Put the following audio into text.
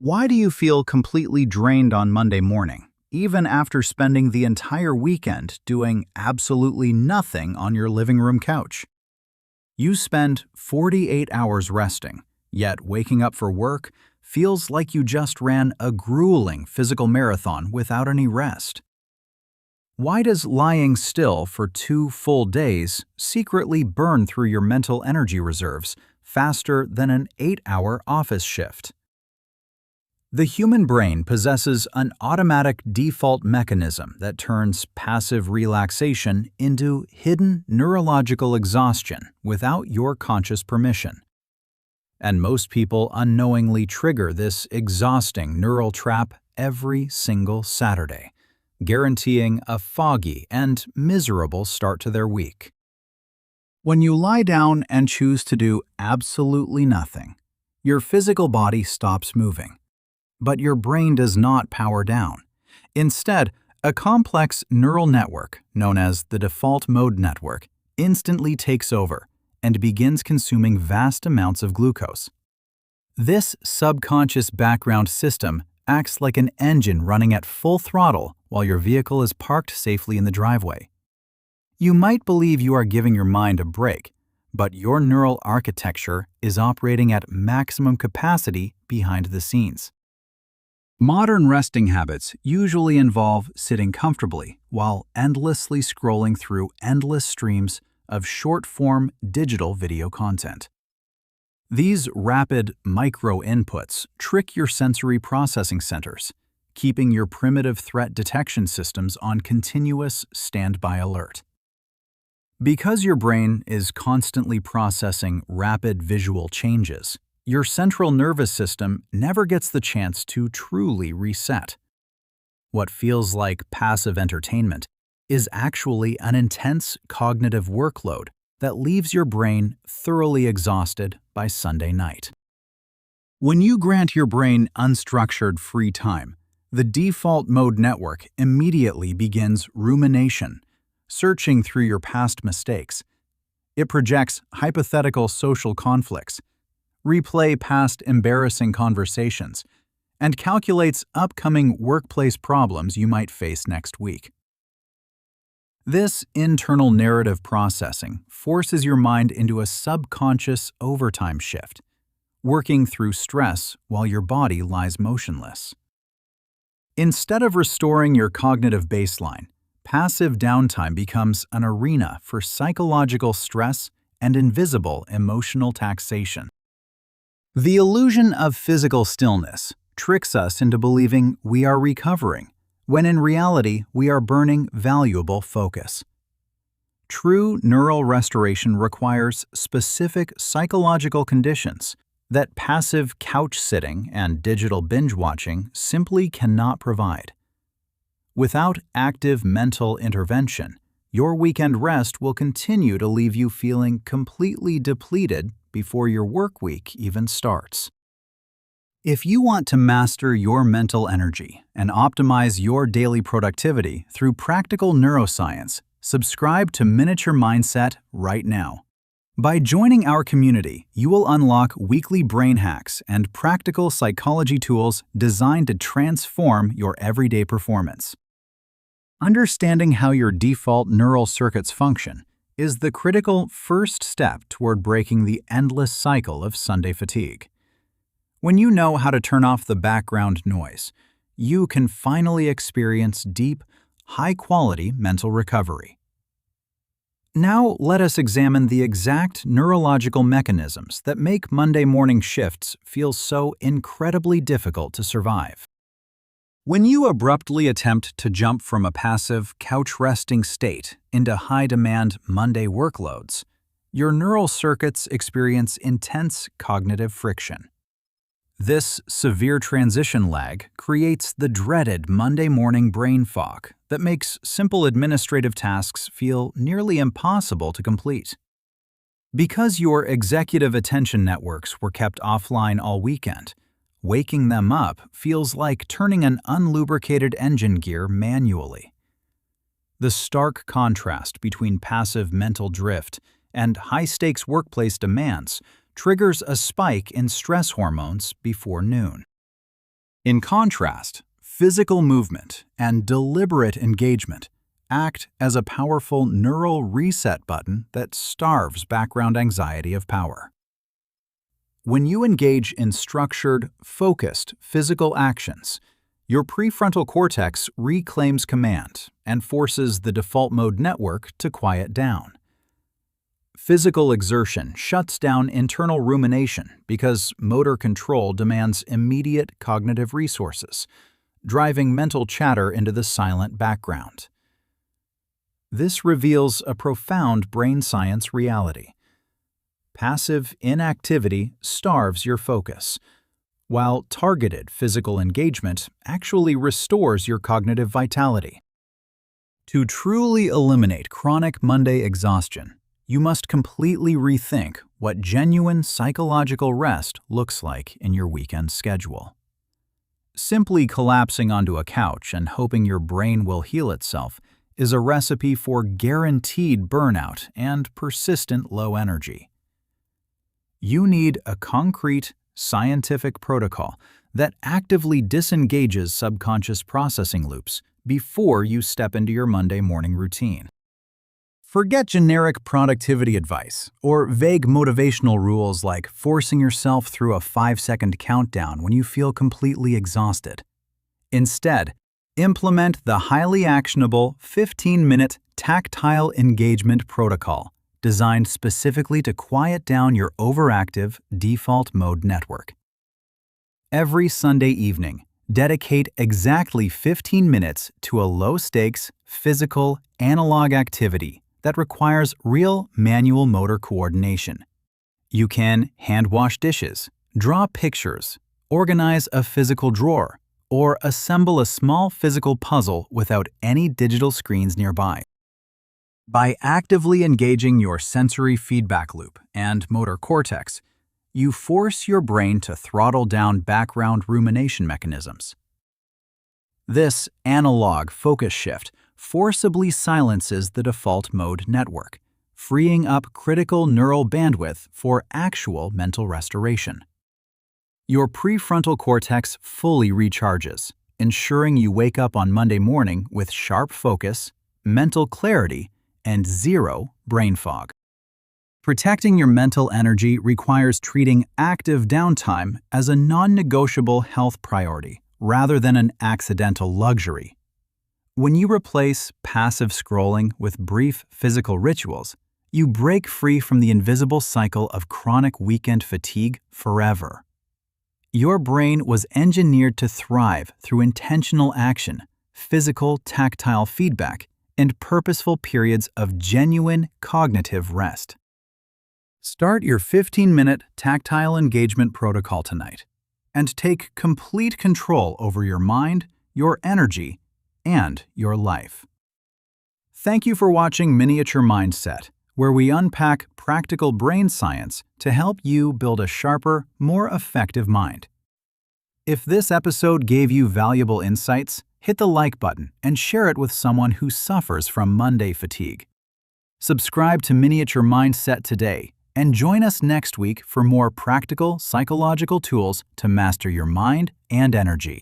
Why do you feel completely drained on Monday morning, even after spending the entire weekend doing absolutely nothing on your living room couch? You spend 48 hours resting, yet waking up for work feels like you just ran a grueling physical marathon without any rest. Why does lying still for 2 full days secretly burn through your mental energy reserves faster than an 8-hour office shift? The human brain possesses an automatic default mechanism that turns passive relaxation into hidden neurological exhaustion without your conscious permission. And most people unknowingly trigger this exhausting neural trap every single Saturday, guaranteeing a foggy and miserable start to their week. When you lie down and choose to do absolutely nothing, your physical body stops moving. But your brain does not power down. Instead, a complex neural network, known as the default mode network, instantly takes over and begins consuming vast amounts of glucose. This subconscious background system acts like an engine running at full throttle while your vehicle is parked safely in the driveway. You might believe you are giving your mind a break, but your neural architecture is operating at maximum capacity behind the scenes. Modern resting habits usually involve sitting comfortably while endlessly scrolling through endless streams of short-form digital video content. These rapid micro-inputs trick your sensory processing centers, keeping your primitive threat detection systems on continuous standby alert. Because your brain is constantly processing rapid visual changes, your central nervous system never gets the chance to truly reset. What feels like passive entertainment is actually an intense cognitive workload that leaves your brain thoroughly exhausted by Sunday night. When you grant your brain unstructured free time, the default mode network immediately begins rumination, searching through your past mistakes. It projects hypothetical social conflicts, replay past embarrassing conversations, and calculates upcoming workplace problems you might face next week. This internal narrative processing forces your mind into a subconscious overtime shift, working through stress while your body lies motionless. Instead of restoring your cognitive baseline, passive downtime becomes an arena for psychological stress and invisible emotional taxation. The illusion of physical stillness tricks us into believing we are recovering, when in reality we are burning valuable focus. True neural restoration requires specific psychological conditions that passive couch sitting and digital binge watching simply cannot provide. Without active mental intervention, your weekend rest will continue to leave you feeling completely depleted before your work week even starts. If you want to master your mental energy and optimize your daily productivity through practical neuroscience, subscribe to Miniature Mindset right now. By joining our community, you will unlock weekly brain hacks and practical psychology tools designed to transform your everyday performance. Understanding how your default neural circuits function is the critical first step toward breaking the endless cycle of Sunday fatigue. When you know how to turn off the background noise, you can finally experience deep, high-quality mental recovery. Now let us examine the exact neurological mechanisms that make Monday morning shifts feel so incredibly difficult to survive. When you abruptly attempt to jump from a passive, couch-resting state into high-demand Monday workloads, your neural circuits experience intense cognitive friction. This severe transition lag creates the dreaded Monday morning brain fog that makes simple administrative tasks feel nearly impossible to complete. Because your executive attention networks were kept offline all weekend, waking them up feels like turning an unlubricated engine gear manually. The stark contrast between passive mental drift and high-stakes workplace demands triggers a spike in stress hormones before noon. In contrast, physical movement and deliberate engagement act as a powerful neural reset button that starves background anxiety of power. When you engage in structured, focused physical actions, your prefrontal cortex reclaims command and forces the default mode network to quiet down. Physical exertion shuts down internal rumination because motor control demands immediate cognitive resources, driving mental chatter into the silent background. This reveals a profound brain science reality. Passive inactivity starves your focus, while targeted physical engagement actually restores your cognitive vitality. To truly eliminate chronic Monday exhaustion, you must completely rethink what genuine psychological rest looks like in your weekend schedule. Simply collapsing onto a couch and hoping your brain will heal itself is a recipe for guaranteed burnout and persistent low energy. You need a concrete, scientific protocol that actively disengages subconscious processing loops before you step into your Monday morning routine. Forget generic productivity advice or vague motivational rules like forcing yourself through a 5-second countdown when you feel completely exhausted. Instead, implement the highly actionable 15-minute Tactile Engagement Protocol, designed specifically to quiet down your overactive default mode network. Every Sunday evening, dedicate exactly 15 minutes to a low-stakes, physical, analog activity that requires real manual motor coordination. You can hand-wash dishes, draw pictures, organize a physical drawer, or assemble a small physical puzzle without any digital screens nearby. By actively engaging your sensory feedback loop and motor cortex, you force your brain to throttle down background rumination mechanisms. This analog focus shift forcibly silences the default mode network, freeing up critical neural bandwidth for actual mental restoration. Your prefrontal cortex fully recharges, ensuring you wake up on Monday morning with sharp focus, mental clarity, and zero brain fog. Protecting your mental energy requires treating active downtime as a non-negotiable health priority rather than an accidental luxury. When you replace passive scrolling with brief physical rituals, you break free from the invisible cycle of chronic weekend fatigue forever. Your brain was engineered to thrive through intentional action, physical tactile feedback, and purposeful periods of genuine cognitive rest. Start your 15-minute Tactile Engagement Protocol tonight and take complete control over your mind, your energy, and your life. Thank you for watching Miniature Mindset, where we unpack practical brain science to help you build a sharper, more effective mind. If this episode gave you valuable insights, hit the like button and share it with someone who suffers from Monday fatigue. Subscribe to Miniature Mindset today and join us next week for more practical psychological tools to master your mind and energy.